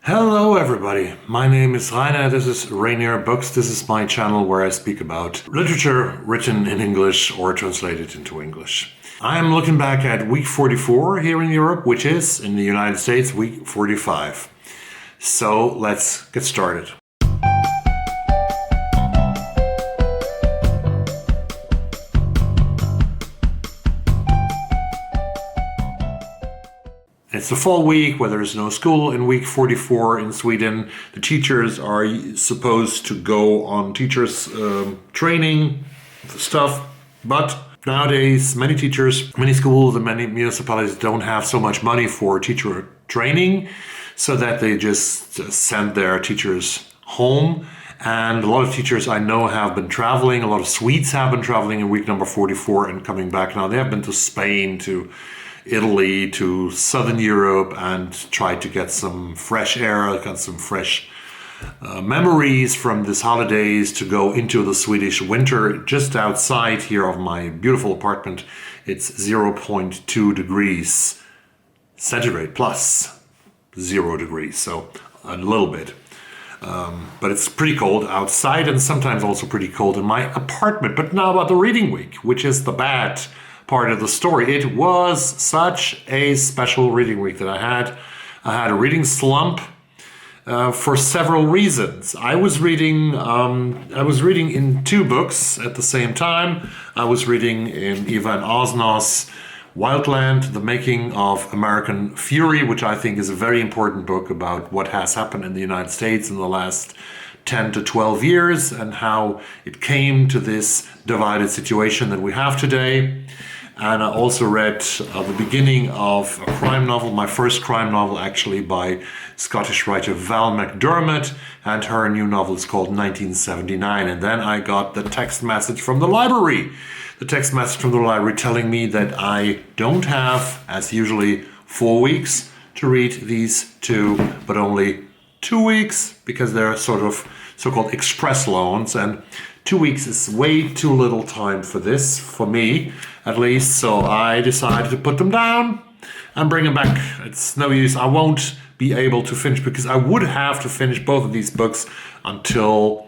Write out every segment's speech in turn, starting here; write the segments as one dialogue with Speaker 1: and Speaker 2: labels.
Speaker 1: Hello everybody, my name is Rainer, this is Rainier Books. This is my channel where I speak about literature written in English or translated into English. I am looking back at week 44 here in Europe, which is, in the United States, week 45. So let's get started. It's a fall week where there is no school in week 44 in Sweden. The teachers are supposed to go on teachers' training stuff, but nowadays many teachers, many schools and many municipalities don't have so much money for teacher training, so that they just send their teachers home. And a lot of teachers I know have been traveling, a lot of Swedes have been traveling in week number 44 and coming back now. They have been to Spain, to Italy, to Southern Europe, and tried to get some fresh air, got some fresh memories from these holidays to go into the Swedish winter. Just outside here of my beautiful apartment, it's 0.2 degrees centigrade plus 0 degrees, so a little bit. But it's pretty cold outside and sometimes also pretty cold in my apartment. But now about the reading week, which is the bad part of the story. It was such a special reading week that I had. I had a reading slump for several reasons. I was reading in two books at the same time. I was reading in Ivan Osnos' Wildland, The Making of American Fury, which I think is a very important book about what has happened in the United States in the last 10 to 12 years and how it came to this divided situation that we have today. And I also read the beginning of a crime novel, my first crime novel actually, by Scottish writer Val McDermid, and her new novel is called 1979. And then I got the text message from the library. The text message from the library telling me that I don't have, as usually, 4 weeks to read these two, but only 2 weeks, because they're sort of so-called express loans, and 2 weeks is way too little time for this, for me at least, so I decided to put them down and bring them back. It's no use. I won't be able to finish, because I would have to finish both of these books until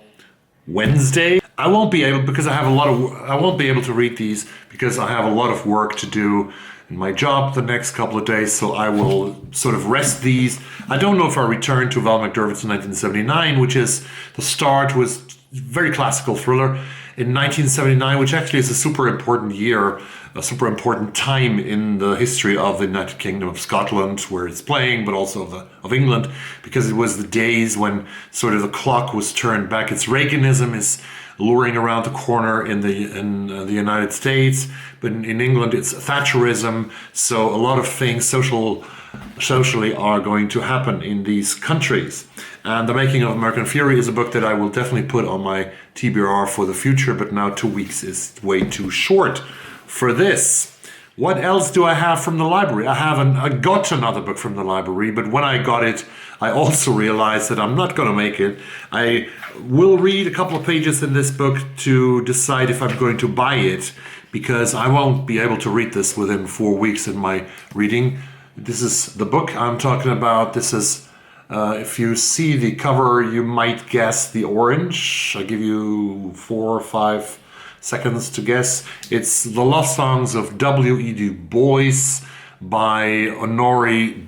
Speaker 1: Wednesday. I won't be able, because I won't be able to read these because I have a lot of work to do in my job the next couple of days, so I will sort of rest these. I don't know if I return to Val McDermid's 1979, which is the start, was very classical thriller in 1979, which actually is a super important year, a super important time in the history of the United Kingdom of Scotland, where it's playing, but also of England, because it was the days when sort of the clock was turned back. It's Reaganism is luring around the corner in the United States, but in England it's Thatcherism. So a lot of things socially are going to happen in these countries. And The Making of American Fury is a book that I will definitely put on my TBR for the future, but now 2 weeks is way too short for this. What else do I have from the library? I got another book from the library, but when I got it, I also realized that I'm not going to make it. I will read a couple of pages in this book to decide if I'm going to buy it, because I won't be able to read this within 4 weeks in my reading. This is the book I'm talking about. This is, if you see the cover, you might guess the orange. I'll give you 4 or 5 seconds to guess. It's The Lost Songs of W.E.B. Bois by Honorée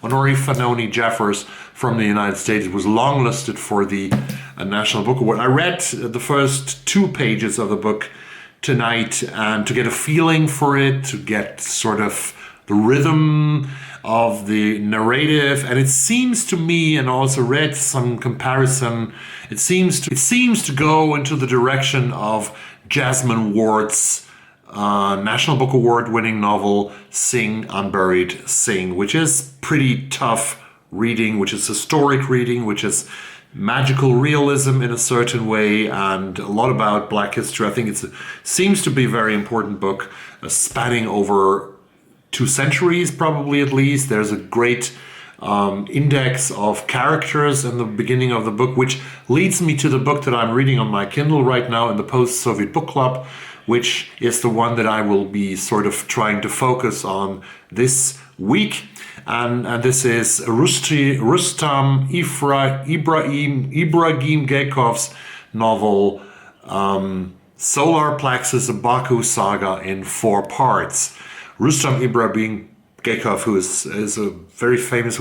Speaker 1: Honorée Fannone Jeffers from the United States. It was longlisted for the National Book Award. I read the first 2 pages of the book tonight, and to get a feeling for it, to get sort of the rhythm of the narrative, and it seems to me, and I also read some comparison, it seems to go into the direction of Jesmyn Ward's National Book Award winning novel Sing Unburied Sing, which is pretty tough reading, which is historic reading, which is magical realism in a certain way, and a lot about Black history. I think it seems to be a very important book, spanning over 2 centuries, probably at least. There's a great index of characters in the beginning of the book, which leads me to the book that I'm reading on my Kindle right now in the Post-Soviet Book Club, which is the one that I will be sort of trying to focus on this week. And this is Rustam Ibragimgekov's novel Solar Plexus, a Baku Saga in 4 parts. Rustam Ibragimgekov, who was a very famous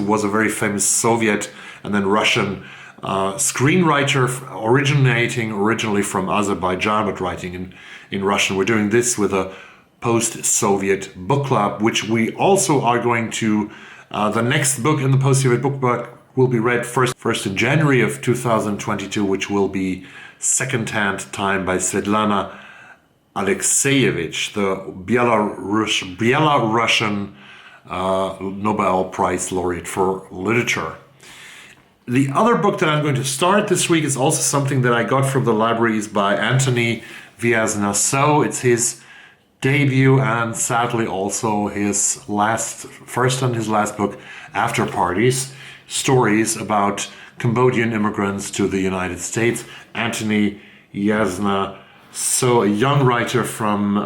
Speaker 1: Soviet and then Russian screenwriter, originating originally from Azerbaijan but writing in Russian. We're doing this with a post-Soviet book club, which we also are going to. The next book in the post-Soviet book club will be read first in January of 2022, which will be Second-Hand Time by Svetlana Alexeyevich, the Belarusian Nobel Prize laureate for literature. The other book that I'm going to start this week is also something that I got from the libraries by Anthony Yeasna. So it's his debut and sadly also his first and his last book, Afterparties, stories about Cambodian immigrants to the United States. Anthony Yeasna, so a young writer from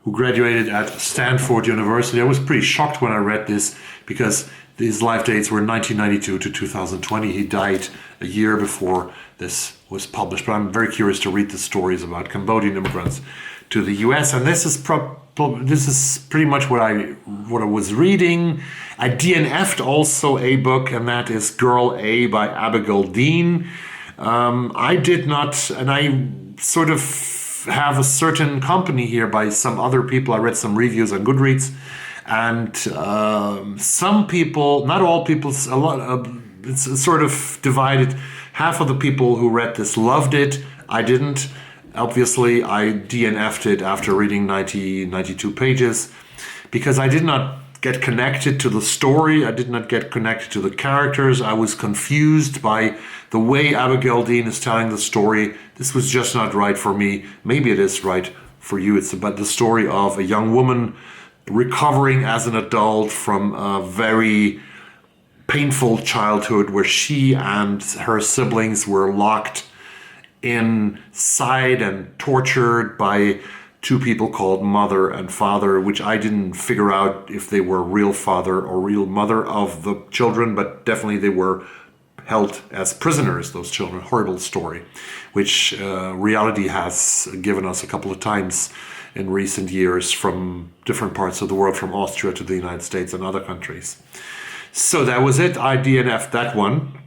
Speaker 1: who graduated at Stanford University. I was pretty shocked when I read this because his life dates were 1992 to 2020. He died a year before this was published. But I'm very curious to read the stories about Cambodian immigrants to the U.S. And this is pretty much what I was reading. I DNF'd also a book, and that is Girl A by Abigail Dean. I did not, and I sort of have a certain company here by some other people. I read some reviews on Goodreads. And some people, not all people, it's sort of divided. Half of the people who read this loved it. I didn't. Obviously, I DNF'd it after reading 92 pages because I did not get connected to the story. I did not get connected to the characters. I was confused by the way Abigail Dean is telling the story. This was just not right for me. Maybe it is right for you. It's about the story of a young woman recovering as an adult from a very painful childhood where she and her siblings were locked inside and tortured by 2 people called mother and father, which I didn't figure out if they were real father or real mother of the children, but definitely they were held as prisoners, those children. Horrible story, which reality has given us a couple of times in recent years from different parts of the world, from Austria to the United States and other countries. So that was it. I DNF'd that one.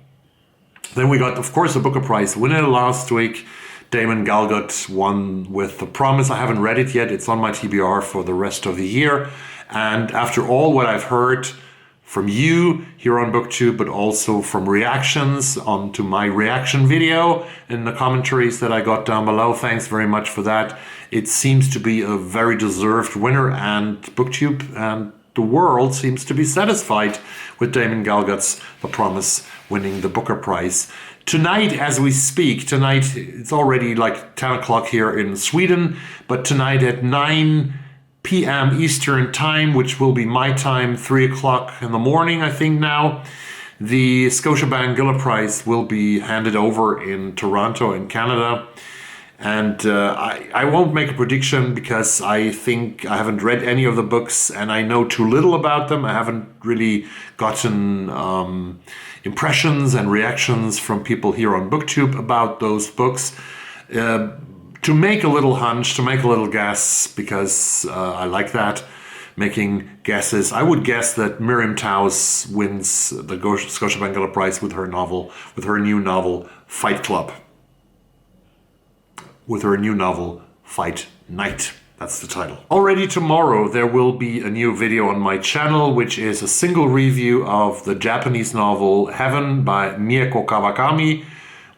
Speaker 1: Then we got, of course, the Booker Prize winner last week. Damon Galgut won with The Promise. I haven't read it yet. It's on my TBR for the rest of the year. And after all what I've heard from you here on BookTube, but also from reactions onto my reaction video in the commentaries that I got down below, thanks very much for that. It seems to be a very deserved winner, and BookTube and the world seems to be satisfied with Damon Galgut's The Promise winning the Booker Prize. Tonight, as we speak, it's already like 10 o'clock here in Sweden, but tonight at 9 p.m. Eastern Time, which will be my time, 3 o'clock in the morning, I think now, the Scotiabank Giller Prize will be handed over in Toronto in Canada. And I won't make a prediction because I think I haven't read any of the books and I know too little about them. I haven't really gotten impressions and reactions from people here on BookTube about those books. To make a little hunch, to make a little guess, because I like that, making guesses. I would guess that Miriam Toews wins the Scotiabank Giller Prize with her new novel, Fight Club. With her new novel, Fight Night. That's the title. Already tomorrow there will be a new video on my channel, which is a single review of the Japanese novel Heaven by Mieko Kawakami,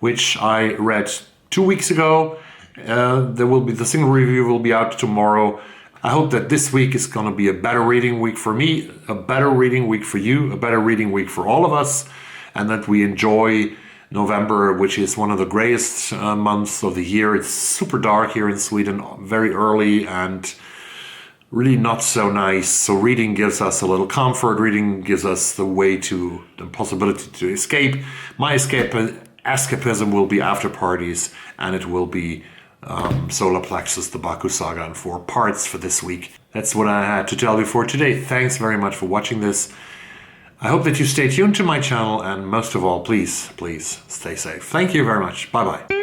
Speaker 1: which I read 2 weeks ago. The single review will be out tomorrow. I hope that this week is going to be a better reading week for me, a better reading week for you, a better reading week for all of us, and that we enjoy November, which is one of the grayest months of the year. It's super dark here in Sweden, very early and really not so nice. So reading gives us a little comfort. Reading gives us the possibility to escape. My escapism will be Afterparties, and it will be Solar Plexus, the Baku Saga in 4 parts for this week. That's what I had to tell you for today. Thanks very much for watching this. I hope that you stay tuned to my channel, and most of all, please, please stay safe. Thank you very much. Bye-bye.